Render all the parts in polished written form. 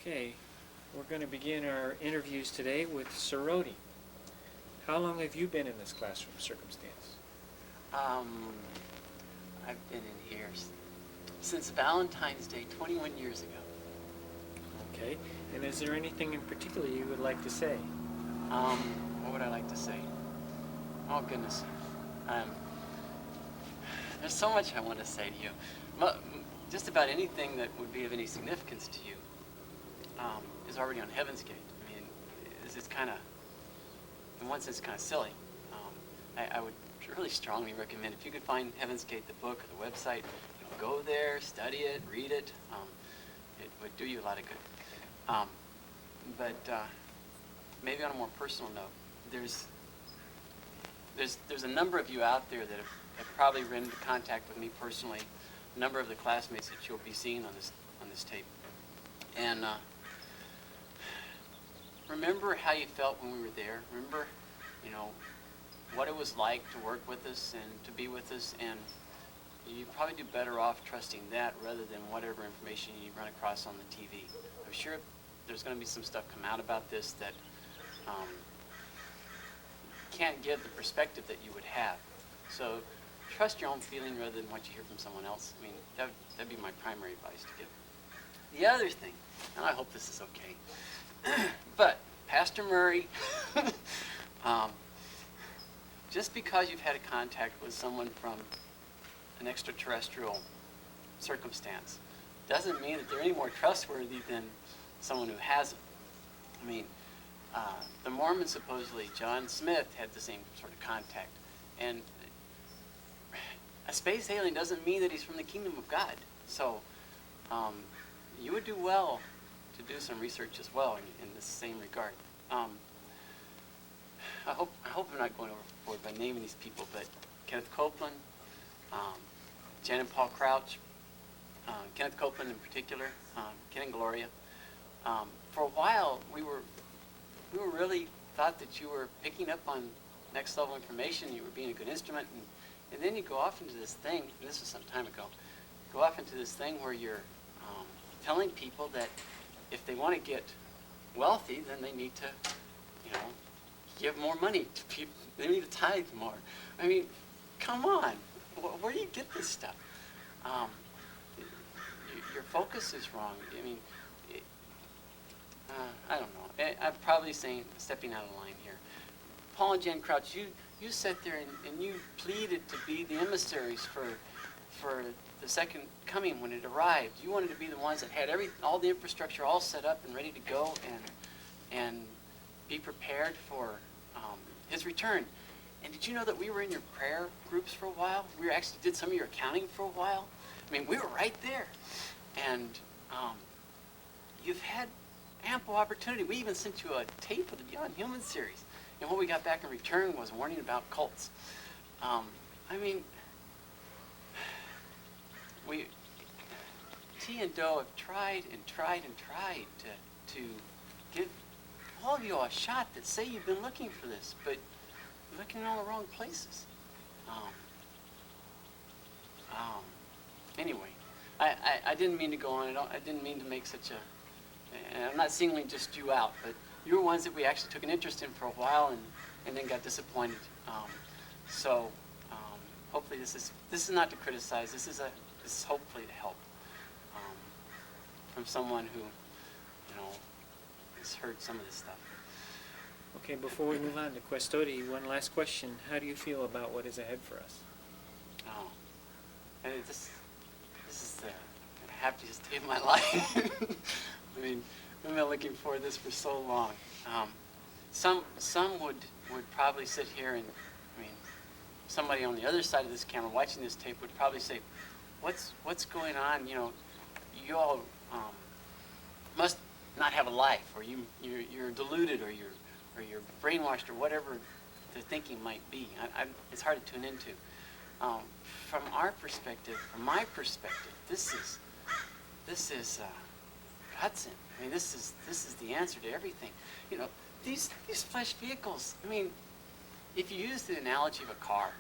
Okay, we're going to begin our interviews today with Soroti. How long have you been in this classroom circumstance? I've been in here since Valentine's Day 21 years ago. Okay, and is there anything in particular you would like to say? What would I like to say? Oh, goodness. There's so much I want to say to you. Just about anything that would be of any significance to you is already on Heaven's Gate. I mean, it's kind of, in one sense, kind of silly. I would really strongly recommend, if you could find Heaven's Gate, the book or the website, go there, study it, read it. It would do you a lot of good. But maybe on a more personal note, there's a number of you out there that have probably been into contact with me personally. A number of the classmates that you'll be seeing on this tape. And remember how you felt when we were there. Remember, what it was like to work with us and to be with us. And you probably do better off trusting that rather than whatever information you run across on the TV. I'm sure there's going to be some stuff come out about this that can't give the perspective that you would have. So trust your own feeling rather than what you hear from someone else. I mean, that'd be my primary advice to give. The other thing, and I hope this is okay, but Pastor Murray, just because you've had a contact with someone from an extraterrestrial circumstance doesn't mean that they're any more trustworthy than someone who hasn't. I mean, the Mormons, supposedly, John Smith had the same sort of contact. And a space alien doesn't mean that he's from the kingdom of God. So you would do well to do some research as well in the same regard. I hope I'm not going overboard by naming these people, but Kenneth Copeland, Jen and Paul Crouch, Kenneth Copeland in particular, Ken and Gloria. For a while, we were really thought that you were picking up on next level information. You were being a good instrument, and then you go off into this thing. And this was some time ago. Go off into this thing where you're telling people that if they want to get wealthy, then they need to, give more money to people. They need to tithe more. I mean, come on. Where do you get this stuff? Your focus is wrong. I mean, I don't know. I'm probably stepping out of line here. Paul and Jen Crouch, you sat there and you pleaded to be the emissaries for the second coming when it arrived. You wanted to be the ones that had all the infrastructure all set up and ready to go and be prepared for his return. And did you know that we were in your prayer groups for a while? We actually did some of your accounting for a while. I mean, we were right there. And you've had ample opportunity. We even sent you a tape of the Beyond Human series. And what we got back in return was a warning about cults. I mean, T and Doe have tried and tried and tried to give all of you a shot that say you've been looking for this, but you're looking in all the wrong places. Anyway, I didn't mean to go on. I didn't mean to make such a... And I'm not singling just you out, but you were ones that we actually took an interest in for a while and then got disappointed. So hopefully this is not to criticize. This is hopefully to help from someone who has heard some of this stuff. Okay, before we move on to Questodi, one last question. How do you feel about what is ahead for us? Oh, and this is the happiest day of my life. I mean, I've been looking forward to this for so long. Some would probably sit here and, somebody on the other side of this camera watching this tape would probably say, what's going on? You all must not have a life, or you're deluded, or you're brainwashed, or whatever the thinking might be. It's hard to tune into. From my perspective, this is godsend. I mean, this is the answer to everything. These flesh vehicles. I mean, if you use the analogy of a car,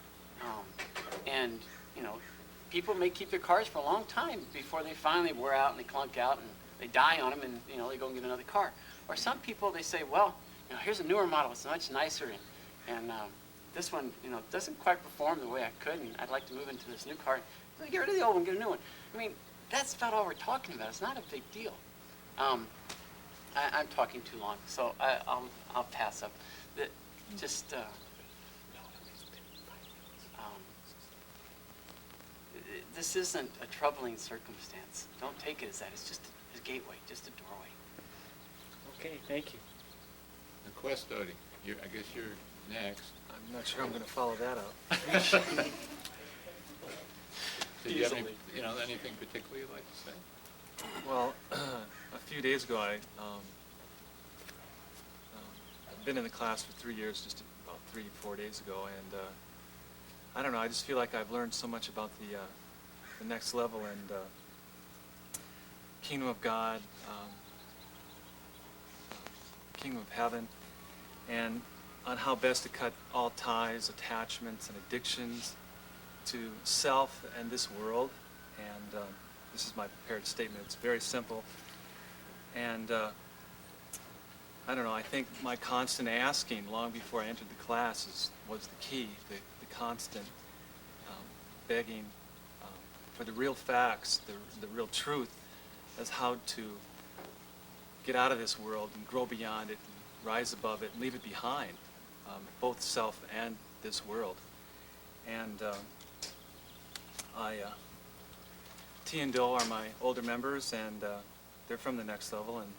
people may keep their cars for a long time before they finally wear out and they clunk out, they die on them, and they go and get another car. Or some people, they say, well, here's a newer model, it's much nicer, and this one doesn't quite perform the way I could, and I'd like to move into this new car. So get rid of the old one, get a new one. I mean, that's about all we're talking about. It's not a big deal. I'm talking too long, so I'll pass up. This isn't a troubling circumstance. Don't take it as that. It's just a gateway, just a doorway. Okay, thank you. The Questody, I guess you're next. I'm not sure I'm going to follow that up. Do you have Easily. anything particular you'd like to say? Well, a few days ago, I've been in the class for 3 years, just about 3-4 days ago, and I don't know, I just feel like I've learned so much about the next level and Kingdom of God, Kingdom of Heaven, and on how best to cut all ties, attachments, and addictions to self and this world. And this is my prepared statement. It's very simple. And I don't know, I think my constant asking long before I entered the class was the key, the constant begging for the real facts, the real truth as how to get out of this world and grow beyond it and rise above it and leave it behind, both self and this world. And T and Do are my older members, and they're from the next level, and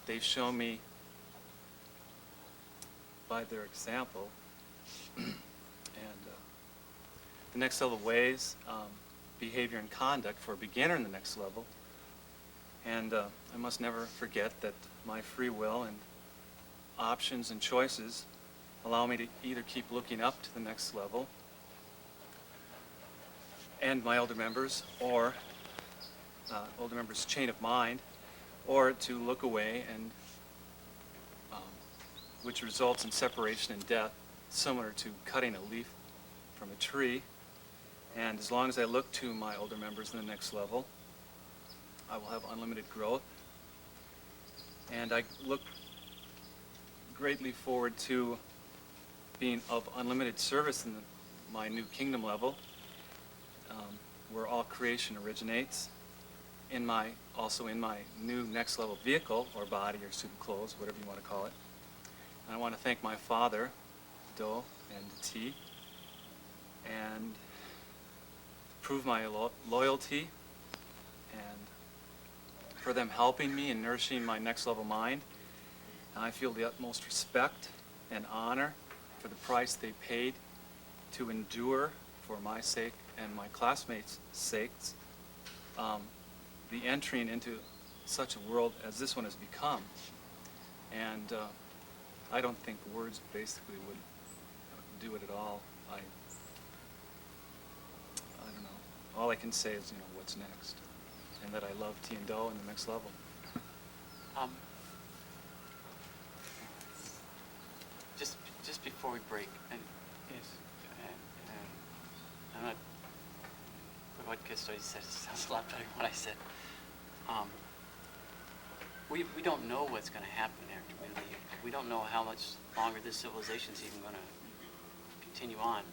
they've shown me by their example and the next level ways, behavior and conduct for a beginner in the next level. And I must never forget that my free will and options and choices allow me to either keep looking up to the next level and my older members, or older members' chain of mind, or to look away, and which results in separation and death, similar to cutting a leaf from a tree. And as long as I look to my older members in the next level, I will have unlimited growth. And I look greatly forward to being of unlimited service in my new kingdom level, where all creation originates, also in my new next level vehicle, or body, or suit of clothes, whatever you want to call it. And I want to thank my father, Do and T, and prove my loyalty, and for them helping me and nourishing my next level mind. And I feel the utmost respect and honor for the price they paid to endure for my sake and my classmates' sakes the entering into such a world as this one has become. And I don't think words basically would do it at all. I don't know. All I can say is, what's next, and that I love T and Do in the next level. Just before we break, and Yes. I'm not. What Custody said sounds a lot better than what I said. We don't know what's going to happen after we leave. We don't know how much longer this civilization is even going to continue on,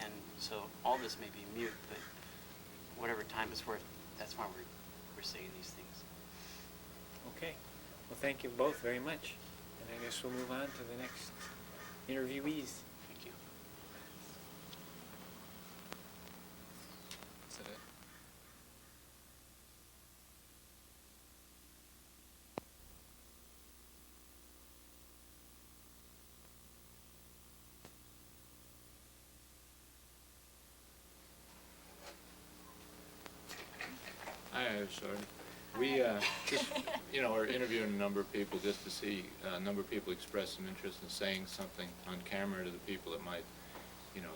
and so all this may be mute, but whatever time it's worth, that's why we're saying these things. Okay. Well, thank you both very much. And I guess we'll move on to the next interviewees. Thank you. Is that it? Hi, sorry. We just, are interviewing a number of people just to see a number of people express some interest in saying something on camera to the people that might,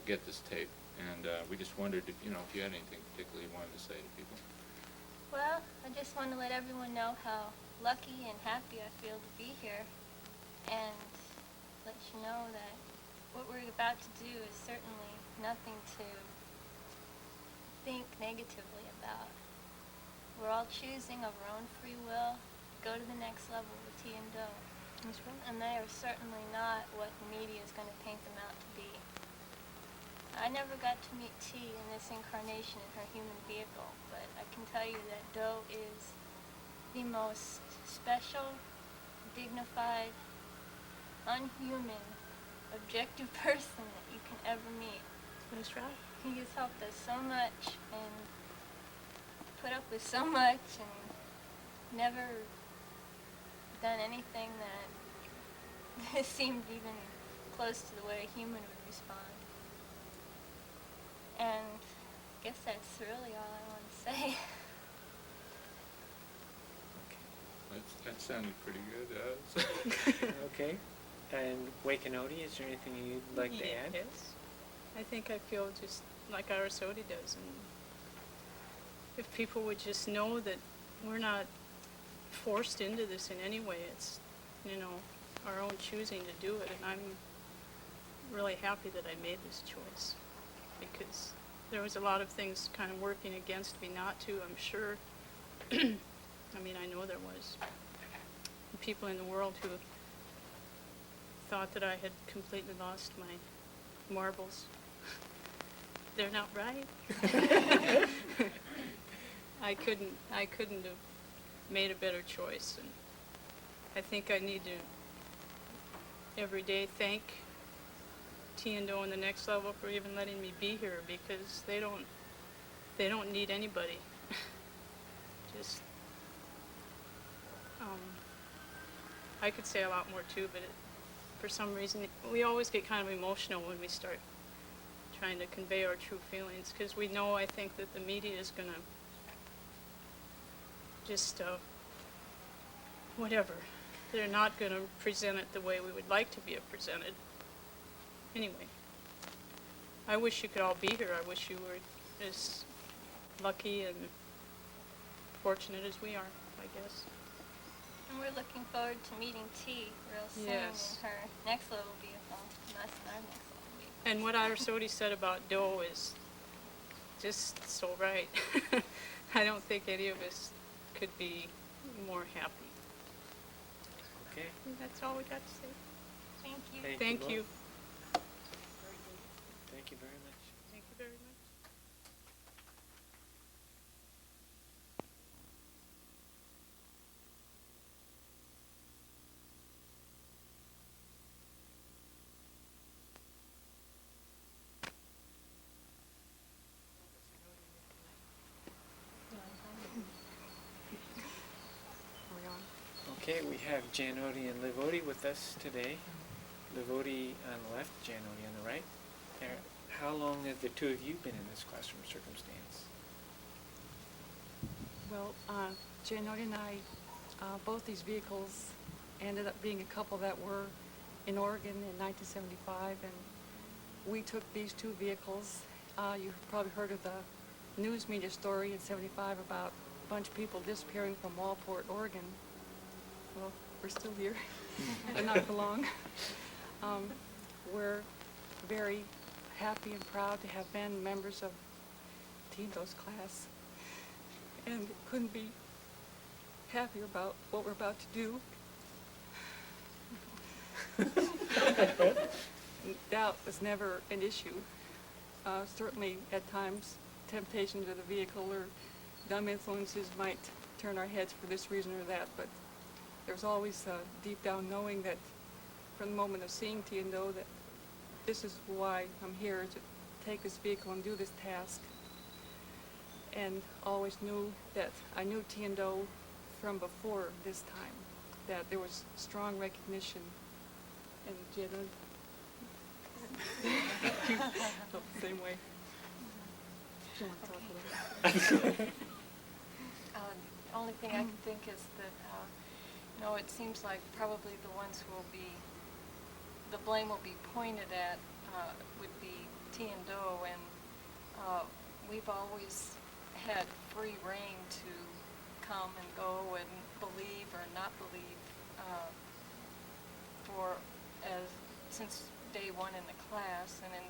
get this tape. And we just wondered if, if you had anything particularly you wanted to say to people. Well, I just want to let everyone know how lucky and happy I feel to be here, and let you know that what we're about to do is certainly nothing to think negatively about. We're all choosing of our own free will go to the next level with T and Do. That's right. And they are certainly not what the media is going to paint them out to be. I never got to meet T in this incarnation in her human vehicle, but I can tell you that Do is the most special, dignified, unhuman, objective person that you can ever meet. That's right. He has helped us so much and put up with so much and never done anything that seemed even close to the way a human would respond. And I guess that's really all I want to say. That sounded pretty good. Okay. And Wakenodi, is there anything you'd like to add? Yes. I think I feel just like Arasodi does, and if people would just know that we're not forced into this in any way, it's, our own choosing to do it, and I'm really happy that I made this choice, because there was a lot of things kind of working against me not to, I'm sure. I know there was. People in the world who thought that I had completely lost my marbles. They're not right. I couldn't have made a better choice, and I think I need to every day thank T and Do on the next level for even letting me be here, because they don't need anybody. Just I could say a lot more too, but for some reason we always get kind of emotional when we start trying to convey our true feelings, because we know, I think, that the media is going to just whatever. They're not going to present it the way we would like to be presented. Anyway, I wish you could all be here. I wish you were as lucky and fortunate as we are, I guess. And we're looking forward to meeting T real soon Yes. in her next level vehicle, and us in our next level vehicle. And what Arasodi said about Do is just so right. I don't think any of us could be more happy. Okay. And that's all we got to say. Thank you. Thank you. both. Thank you very much. Thank you very much. Okay, we have Janodi and Livodi with us today. Livodi on the left, Janodi on the right. How long have the two of you been in this classroom circumstance? Well, Janodi and I, both these vehicles ended up being a couple that were in Oregon in 1975, and we took these two vehicles. You've probably heard of the news media story in 75 about a bunch of people disappearing from Walport, Oregon. Well, we're still here, but not for long. We're very happy and proud to have been members of T and Do's class, and couldn't be happier about what we're about to do. Doubt was never an issue. Certainly, at times, temptation to the vehicle or dumb influences might turn our heads for this reason or that, but there's always deep down knowing that from the moment of seeing T and Do that this is why I'm here, to take this vehicle and do this task. And always knew that I knew T and Do from before this time, that there was strong recognition. And Jenna, felt the same way. Do you want to talk a little? The only thing I can think is that, it seems like probably the ones who will be, the blame will be pointed at would be T and Do, and we've always had free reign to come and go and believe or not believe since day one in the class, and in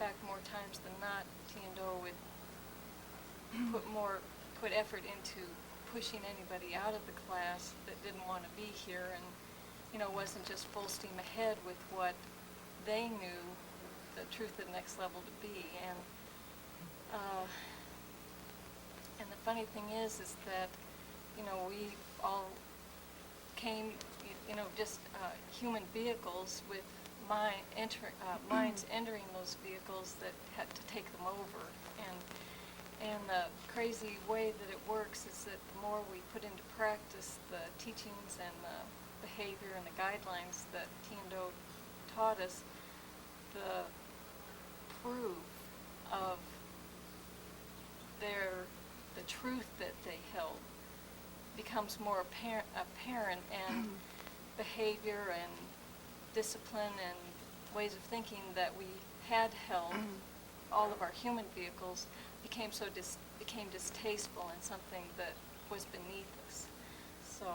fact more times than not T and Do would put effort into pushing anybody out of the class that didn't want to be here, and, you know, wasn't just full steam ahead with what they knew the truth of the next level to be. And the funny thing is that, you know, we all came, you know, just human vehicles with minds entering those vehicles that had to take them over. And the crazy way that it works is that the more we put into practice the teachings and the behavior and the guidelines that T and Do taught us, the proof of the truth that they held becomes more apparent, and behavior and discipline and ways of thinking that we had held, all of our human vehicles, became distasteful and something that was beneath us. So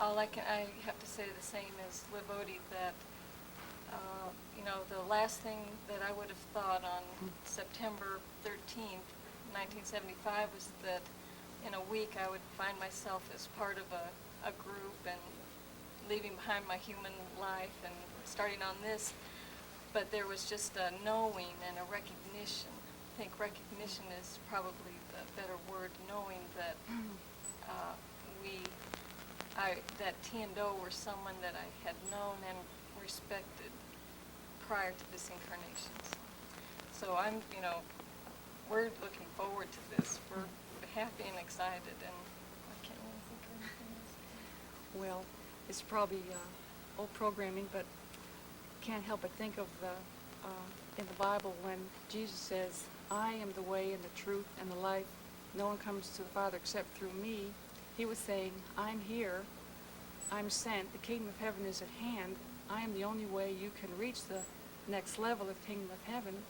I have to say the same as Livodi, that you know, the last thing that I would have thought on September 13th, 1975 was that in a week I would find myself as part of a group and leaving behind my human life and starting on this. But there was just a knowing and a recognition. I think recognition is probably the better word, knowing that that T and Do were someone that I had known and respected prior to this incarnation. So we're looking forward to this. We're happy and excited, and I can't really think of anything else. Well, it's probably old programming, but can't help but think of in the Bible when Jesus says, "I am the way and the truth and the life. No one comes to the Father except through me." He was saying, I'm here, I'm sent, the kingdom of heaven is at hand. I am the only way you can reach the next level of kingdom of heaven.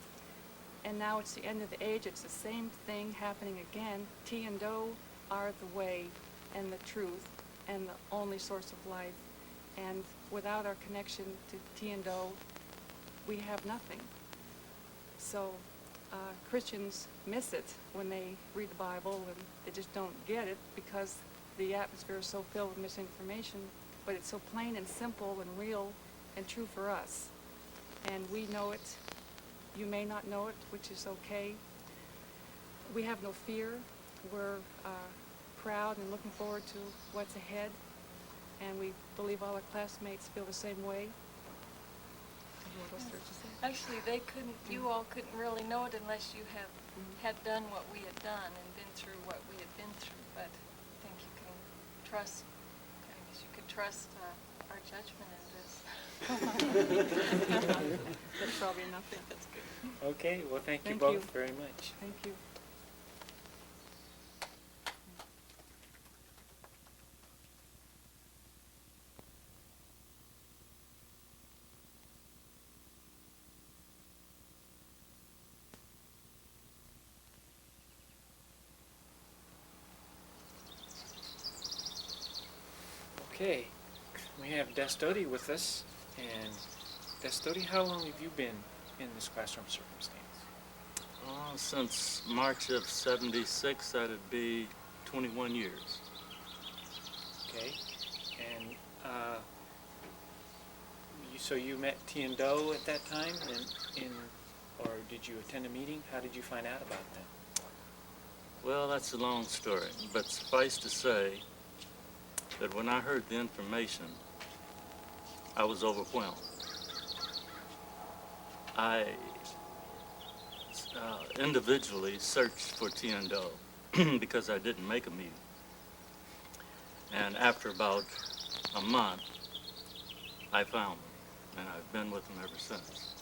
And now it's the end of the age. It's the same thing happening again. T and Do are the way and the truth and the only source of life. And without our connection to T and Do, we have nothing. So Christians miss it when they read the Bible, and they just don't get it because the atmosphere is so filled with misinformation. But it's so plain and simple and real and true for us. And we know it. You may not know it, which is okay. We have no fear. We're proud and looking forward to what's ahead. And we believe all our classmates feel the same way. Actually, you all couldn't really know it unless you had done what we had done and been through what we had been through. But I think you can trust, I guess you could trust our judgment in this. That's probably enough. Yeah. That's good. Okay, well, thank you Thank both you. very much. Thank you. Okay, we have Destody with us, and Destody, how long have you been in this classroom circumstance? Since March of '76, that'd be 21 years. Okay, and so you met T and Do at that time, or did you attend a meeting? How did you find out about them? Well, that's a long story, but suffice to say that when I heard the information, I was overwhelmed. I individually searched for T and Do because I didn't make a meeting. And after about a month, I found them, and I've been with them ever since.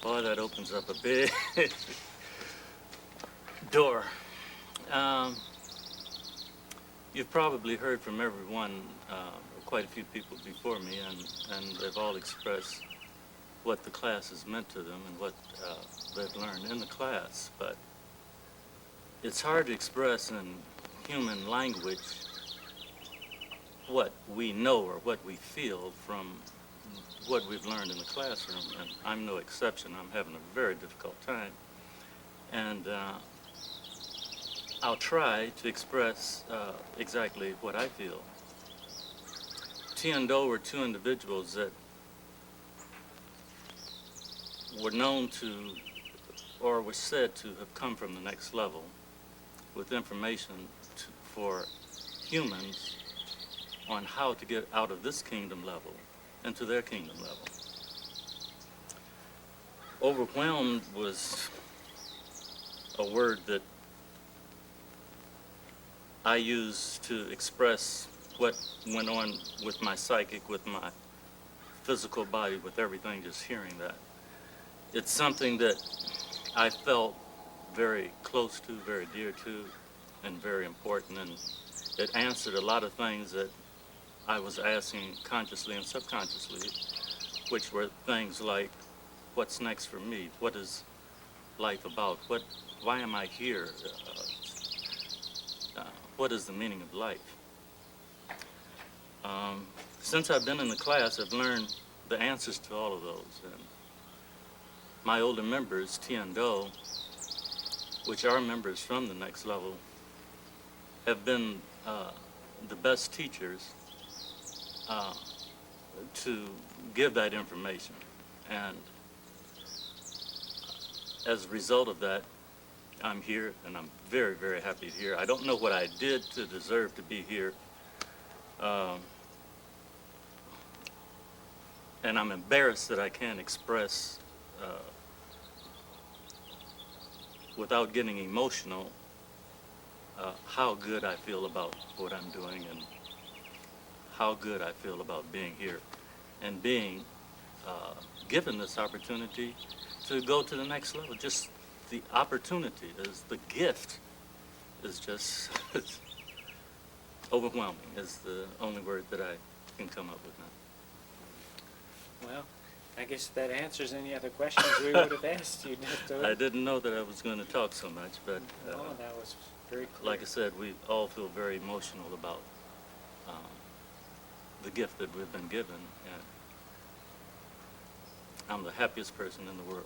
Boy, that opens up a big door. You've probably heard from everyone, quite a few people before me, and they've all expressed what the class has meant to them and what they've learned in the class. But it's hard to express in human language what we know or what we feel from what we've learned in the classroom, and I'm no exception. I'm having a very difficult time And I'll try to express exactly what I feel. T and Do were two individuals that were known to, or were said to have come from the next level with information for humans on how to get out of this kingdom level into their kingdom level. Overwhelmed was a word that I use to express what went on with my psychic, with my physical body, with everything, just hearing that. It's something that I felt very close to, very dear to, and very important, and it answered a lot of things that I was asking consciously and subconsciously, which were things like, what's next for me? What is life about? Why am I here? What is the meaning of life? Since I've been in the class, I've learned the answers to all of those. And my older members, T and Do, which are members from the next level, have been the best teachers to give that information. And as a result of that, I'm here, and I'm very, very happy here. I don't know what I did to deserve to be here. And I'm embarrassed that I can't express, without getting emotional, how good I feel about what I'm doing and how good I feel about being here and being given this opportunity to go to the next level. Just the opportunity, is the gift, is just it's overwhelming, is the only word that I can come up with now. Well, I guess that answers any other questions we would have asked you, Dr. I didn't know that I was going to talk so much, but No, that was very clear. like I said, we all feel very emotional about the gift that we've been given, and I'm the happiest person in the world.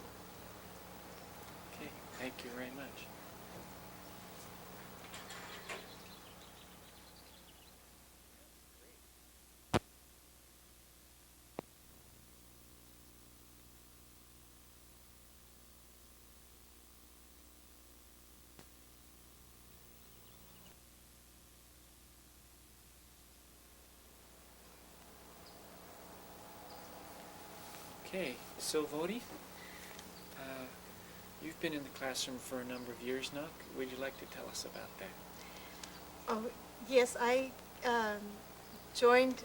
Okay, thank you very much. Okay, so Vodi, you've been in the classroom for a number of years now. Would you like to tell us about that? Oh, yes, I joined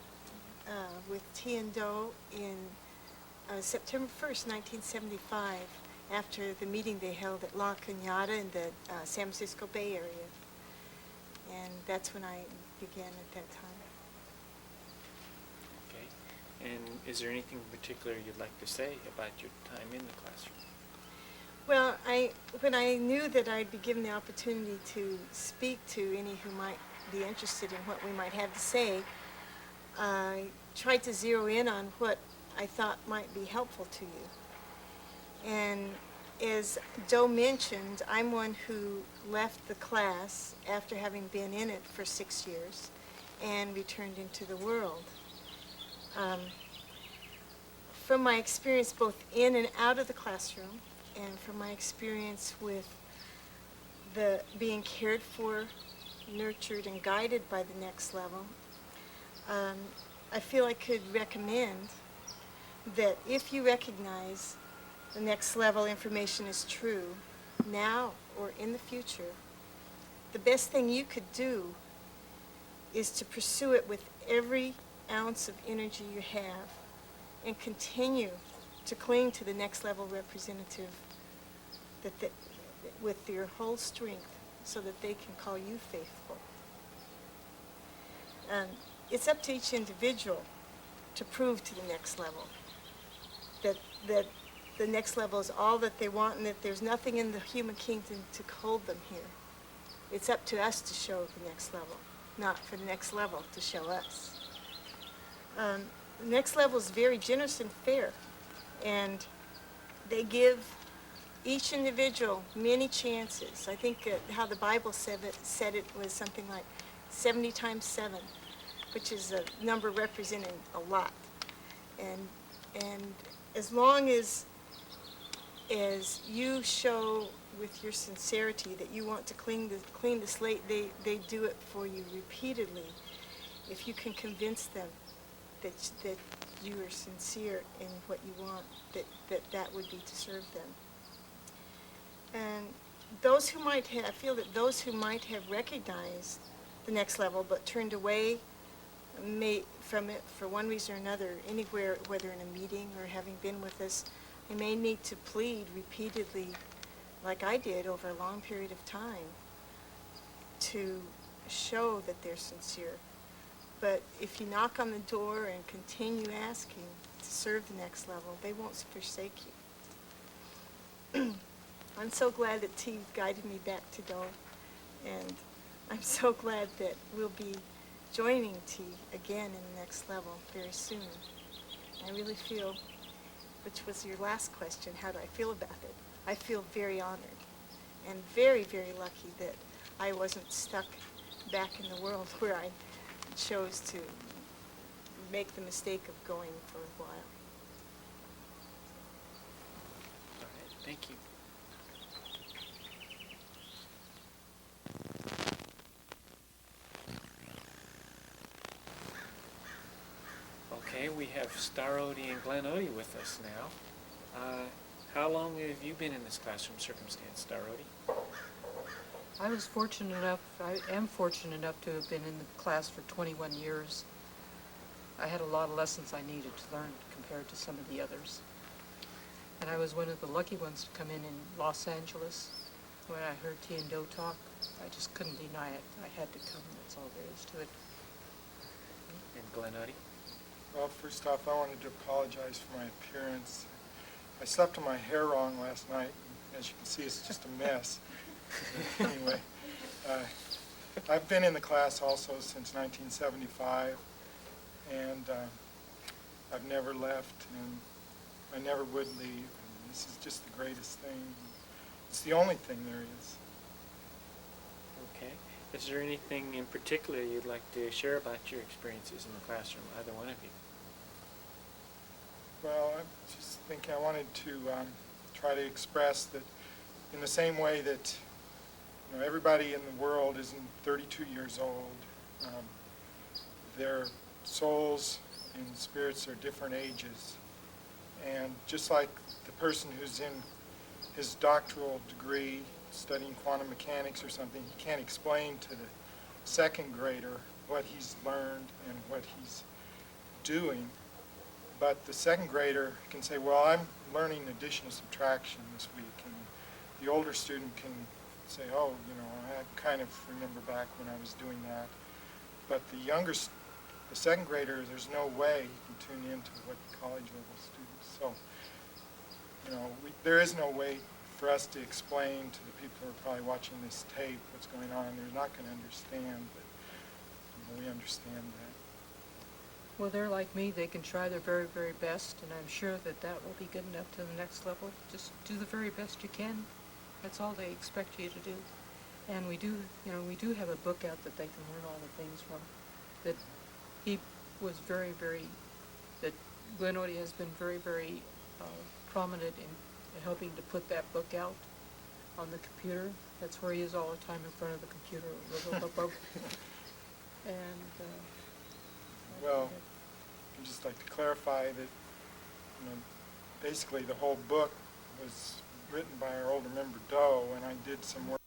with T and Do in September 1st, 1975, after the meeting they held at La Cañada in the San Francisco Bay Area. And that's when I began at that time. Okay, and is there anything in particular you'd like to say about your time in the classroom? Well, when I knew that I'd be given the opportunity to speak to any who might be interested in what we might have to say, I tried to zero in on what I thought might be helpful to you. And as Joe mentioned, I'm one who left the class after having been in it for 6 years and returned into the world. From my experience both in and out of the classroom, and from my experience with the being cared for, nurtured, and guided by the next level, I feel I could recommend that if you recognize the next level information is true, now or in the future, the best thing you could do is to pursue it with every ounce of energy you have and continue to cling to the next level representative with your whole strength so that they can call you faithful. It's up to each individual to prove to the next level that the next level is all that they want and that there's nothing in the human kingdom to hold them here. It's up to us to show the next level, not for the next level to show us. The next level is very generous and fair, and they give each individual many chances. I think how the Bible said it was something like 70 times 7, which is a number representing a lot. And as long as you show with your sincerity that you want to clean the slate, they do it for you repeatedly. If you can convince them that you are sincere in what you want, that would be to serve them. And those who might have, I feel that those who might have recognized the next level but turned away from it for one reason or another, anywhere, whether in a meeting or having been with us, they may need to plead repeatedly, like I did over a long period of time, to show that they're sincere. But if you knock on the door and continue asking to serve the next level, they won't forsake you. I'm so glad that T guided me back to Dole, and I'm so glad that we'll be joining T again in the next level very soon. I really feel, which was your last question, how do I feel about it? I feel very honored and very, very lucky that I wasn't stuck back in the world where I chose to make the mistake of going for a while. All right, thank you. Okay, we have Star Odie and Glen Odie with us now. How long have you been in this classroom circumstance, Star Odie? I am fortunate enough to have been in the class for 21 years. I had a lot of lessons I needed to learn compared to some of the others. And I was one of the lucky ones to come in Los Angeles. When I heard T and Do talk, I just couldn't deny it. I had to come, that's all there is to it. And Glen Odie? Well, first off, I wanted to apologize for my appearance. I slept with my hair wrong last night. As you can see, it's just a mess. Anyway, I've been in the class also since 1975, and I've never left, and I never would leave. And this is just the greatest thing. It's the only thing there is. Okay. Is there anything in particular you'd like to share about your experiences in the classroom, either one of you? Well, I was just thinking I wanted to try to express that in the same way that everybody in the world isn't 32 years old. Their souls and spirits are different ages. And just like the person who's in his doctoral degree studying quantum mechanics or something, he can't explain to the second grader what he's learned and what he's doing. But the second grader can say, well, I'm learning addition and subtraction this week. And the older student can say, oh, I kind of remember back when I was doing that. But the second grader, there's no way he can tune into what the college level students. So, there is no way for us to explain to the people who are probably watching this tape what's going on. They're not going to understand, but we understand that. Well, they're like me. They can try their very, very best, and I'm sure that will be good enough to the next level. Just do the very best you can. That's all they expect you to do. And we do have a book out that they can learn all the things from. That he was very, very, that Glen Odie has been very, very prominent in helping to put that book out on the computer. That's where he is all the time, in front of the computer. And well, I'd just like to clarify that basically the whole book was written by our older member Doe, and I did some work